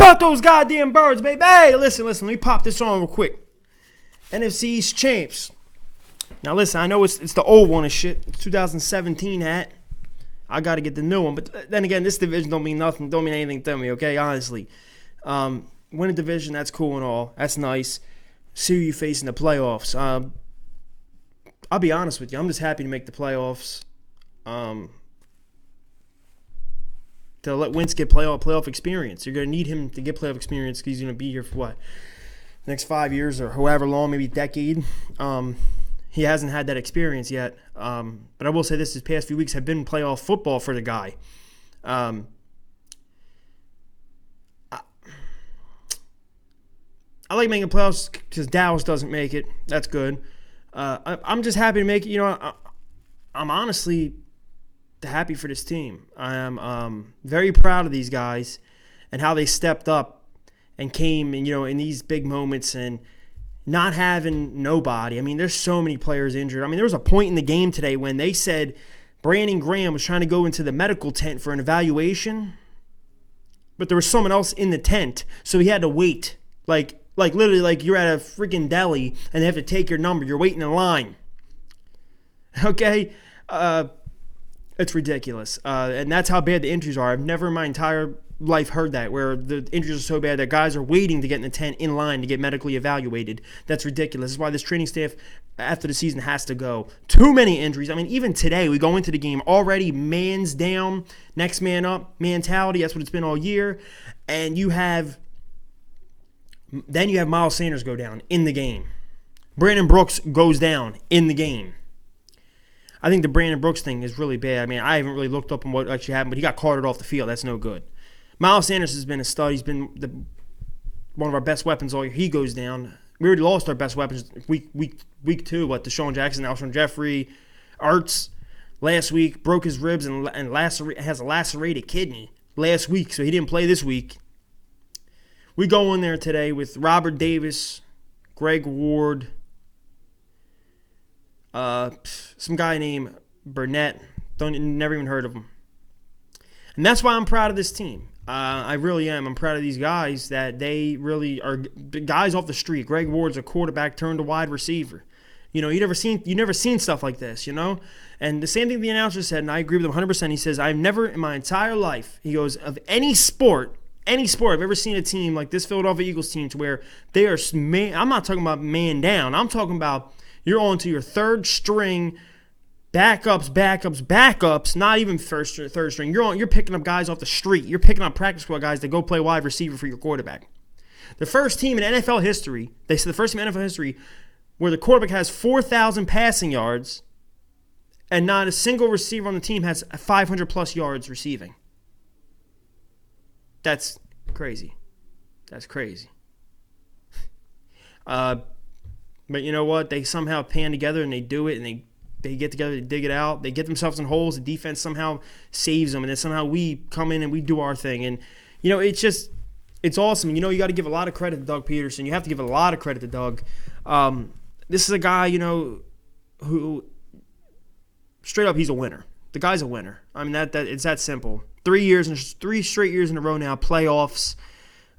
about those goddamn birds, baby? Hey, listen. Let me pop this on real quick. NFC East Champs. Now, listen, I know it's the old one and shit. It's 2017 hat. I got to get the new one. But then again, this division don't mean nothing. Don't mean anything to me, okay? Honestly. Win a division, that's cool and all. That's nice. See who you face in the playoffs. I'll be honest with you. I'm just happy to make the playoffs. To let Wentz get playoff experience. You're going to need him to get playoff experience because he's going to be here for what? The next 5 years or however long, maybe a decade. He hasn't had that experience yet. But I will say this past few weeks have been playoff football for the guy. I like making playoffs because Dallas doesn't make it. That's good. I'm just happy to make it. You know, I'm honestly happy for this team. I am very proud of these guys and how they stepped up and came, and in these big moments and not having nobody. I mean, there's so many players injured. I mean, there was a point in the game today when they said Brandon Graham was trying to go into the medical tent for an evaluation, but there was someone else in the tent, so he had to wait. Like literally, like you're at a freaking deli and they have to take your number. You're waiting in line. Okay? It's ridiculous. And that's how bad the injuries are. I've never in my entire life heard that, where the injuries are so bad that guys are waiting to get in the tent in line to get medically evaluated. That's ridiculous. That's why this training staff after the season has to go. Too many injuries. I mean, even today, we go into the game already man's down, next man up mentality. That's what it's been all year. And then you have Miles Sanders go down in the game. Brandon Brooks goes down in the game. I think the Brandon Brooks thing is really bad. I mean, I haven't really looked up on what actually happened, but he got carted off the field. That's no good. Miles Sanders has been a stud. He's been one of our best weapons all year. He goes down. We already lost our best weapons week 2. What, Deshaun Jackson, Alshon Jeffrey, Ertz last week broke his ribs and has a lacerated kidney last week, so he didn't play this week. We go in there today with Robert Davis, Greg Ward, some guy named Burnett. Never even heard of him. And that's why I'm proud of this team. I really am. I'm proud of these guys that they really are guys off the street. Greg Ward's a quarterback turned to wide receiver. You never seen stuff like this, And the same thing the announcer said, and I agree with him 100%. He says, I've never in my entire life, he goes, of any sport I've ever seen a team like this Philadelphia Eagles team to where they are, I'm not talking about man down. I'm talking about you're on to your third string, backups, not even third string. You're picking up guys off the street. You're picking up practice squad guys that go play wide receiver for your quarterback. The first team in NFL history, they said the first team in NFL history where the quarterback has 4,000 passing yards and not a single receiver on the team has 500 plus yards receiving. That's crazy. That's crazy. But you know what? They somehow pan together and they do it, and they get together, they dig it out. They get themselves in holes. The defense somehow saves them, and then somehow we come in and we do our thing. And, it's awesome. You got to give a lot of credit to Doug Peterson. You have to give a lot of credit to Doug. This is a guy, who straight up, he's a winner. The guy's a winner. I mean, that it's that simple. 3 straight years in a row now, playoffs.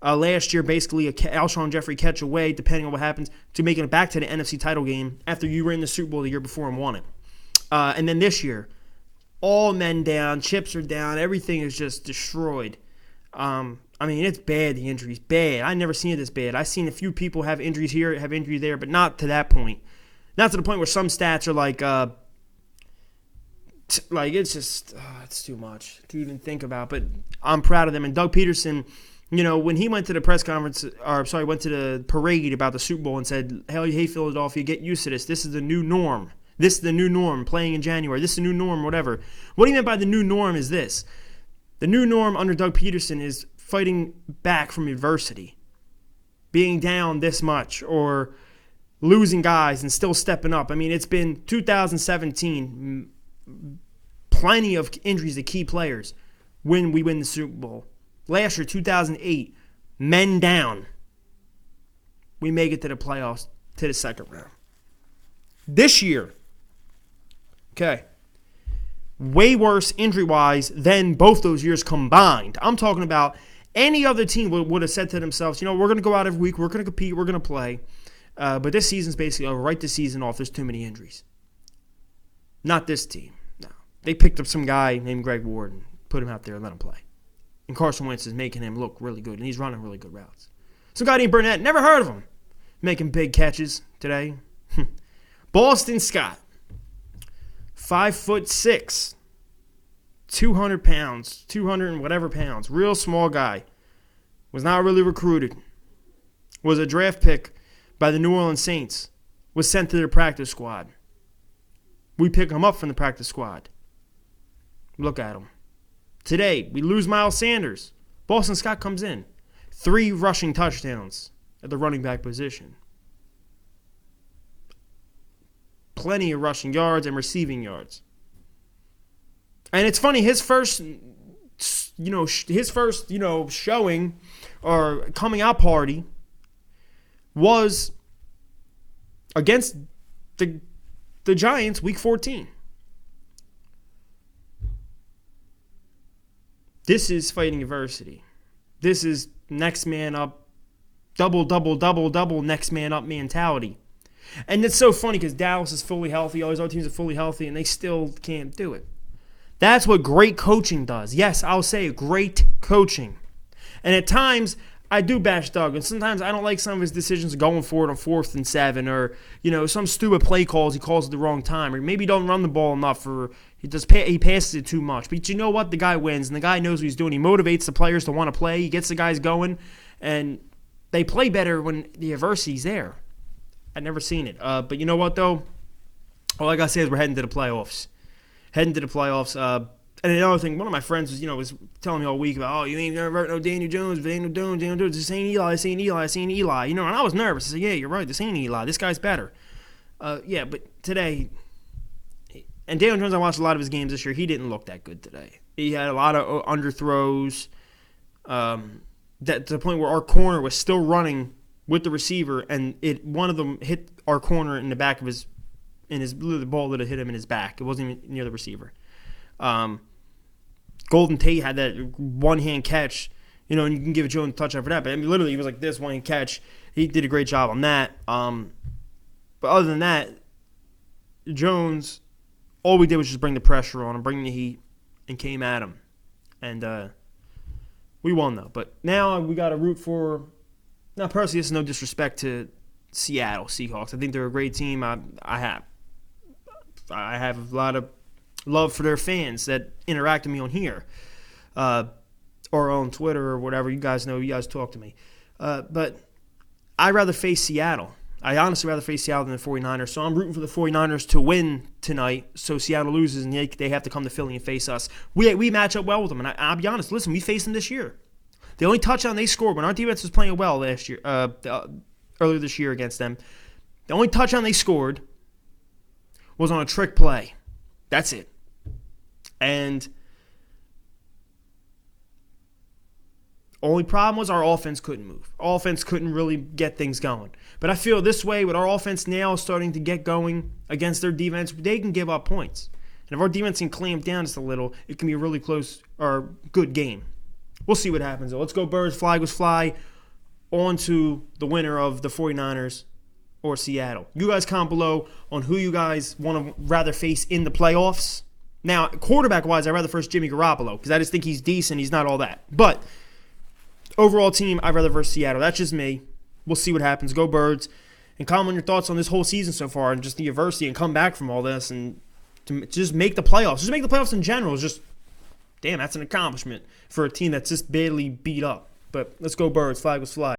Last year, basically, a Alshon Jeffrey catch away, depending on what happens, to making it back to the NFC title game after you were in the Super Bowl the year before and won it. And then this year, all men down, chips are down, everything is just destroyed. I mean, it's bad, the injuries, bad. I've never seen it this bad. I've seen a few people have injuries here, have injuries there, but not to that point. Not to the point where some stats are it's just, it's too much to even think about. But I'm proud of them. And Doug Peterson, when he went to the press conference, went to the parade about the Super Bowl and said, hey, Philadelphia, get used to this. This is the new norm. This is the new norm, playing in January. This is the new norm, whatever. What he meant by the new norm is this. The new norm under Doug Peterson is fighting back from adversity. Being down this much or losing guys and still stepping up. I mean, it's been 2017, plenty of injuries to key players when we win the Super Bowl. Last year, 2008, men down. We make it to the playoffs, to the second round. This year, way worse injury-wise than both those years combined. I'm talking about Any other team would have said to themselves, we're going to go out every week, we're going to compete, we're going to play. But this season's basically over. Write the season off. There's too many injuries. Not this team. No. They picked up some guy named Greg Ward and put him out there and let him play. And Carson Wentz is making him look really good, and he's running really good routes. Some guy named Burnett, never heard of him, making big catches today. Boston Scott, 5'6", 200 pounds, 200 and whatever pounds, real small guy. Was not really recruited. Was a draft pick by the New Orleans Saints. Was sent to their practice squad. We pick him up from the practice squad. Look at him. Today, we lose Miles Sanders. Boston Scott comes in. 3 rushing touchdowns at the running back position. Plenty of rushing yards and receiving yards. And it's funny, his first showing or coming out party was against the Giants week 14. This is fighting adversity. This is next man up, double, next man up mentality. And it's so funny because Dallas is fully healthy, all these other teams are fully healthy, and they still can't do it. That's what great coaching does. Yes, I'll say great coaching. And at times, I do bash Doug, and sometimes I don't like some of his decisions going for it on 4th and 7, or some stupid play calls he calls at the wrong time, or maybe don't run the ball enough, or he passes it too much. But you know what? The guy wins, and the guy knows what he's doing. He motivates the players to want to play. He gets the guys going, and they play better when the adversity's there. I've never seen it. But you know what, though? All I got to say is we're heading to the playoffs. And another thing, one of my friends was telling me all week about, you ain't never heard no Daniel Jones, Daniel Jones, this ain't Eli. And I was nervous. I said, yeah, you're right, this ain't Eli. This guy's better. But today, and Daniel Jones, I watched a lot of his games this year. He didn't look that good today. He had a lot of underthrows, that to the point where our corner was still running with the receiver, and one of them hit our corner in the back of the ball that hit him in his back. It wasn't even near the receiver. Golden Tate had that one-hand catch, and you can give Jones a touchdown for that. But literally, he was like this one-hand catch. He did a great job on that. But other than that, Jones, all we did was just bring the pressure on him, bring the heat, and came at him. And we won, though. But now we got to root for – now, personally, this is no disrespect to Seattle Seahawks. I think they're a great team. I have a lot of love for their fans that interact with me on here or on Twitter or whatever. You guys know. You guys talk to me. But I'd rather face Seattle. I honestly rather face Seattle than the 49ers. So I'm rooting for the 49ers to win tonight so Seattle loses and they have to come to Philly and face us. We match up well with them. And I'll be honest. Listen, we faced them this year. The only touchdown they scored when our defense was playing well last year, earlier this year against them, the only touchdown they scored was on a trick play. That's it. And only problem was our offense couldn't move. Our offense couldn't really get things going. But I feel this way with our offense now starting to get going against their defense, they can give up points. And if our defense can clamp down just a little, it can be a really close or good game. We'll see what happens, though. Let's go Birds. Flag was fly. On to the winner of the 49ers or Seattle. You guys comment below on who you guys want to rather face in the playoffs. Now, quarterback-wise, I'd rather face Jimmy Garoppolo because I just think he's decent. He's not all that. But overall team, I'd rather versus Seattle. That's just me. We'll see what happens. Go Birds. And comment on your thoughts on this whole season so far and just the adversity and come back from all this and to just make the playoffs. Just make the playoffs in general. It's just, damn, that's an accomplishment for a team that's just barely beat up. But let's go Birds. Flag was fly.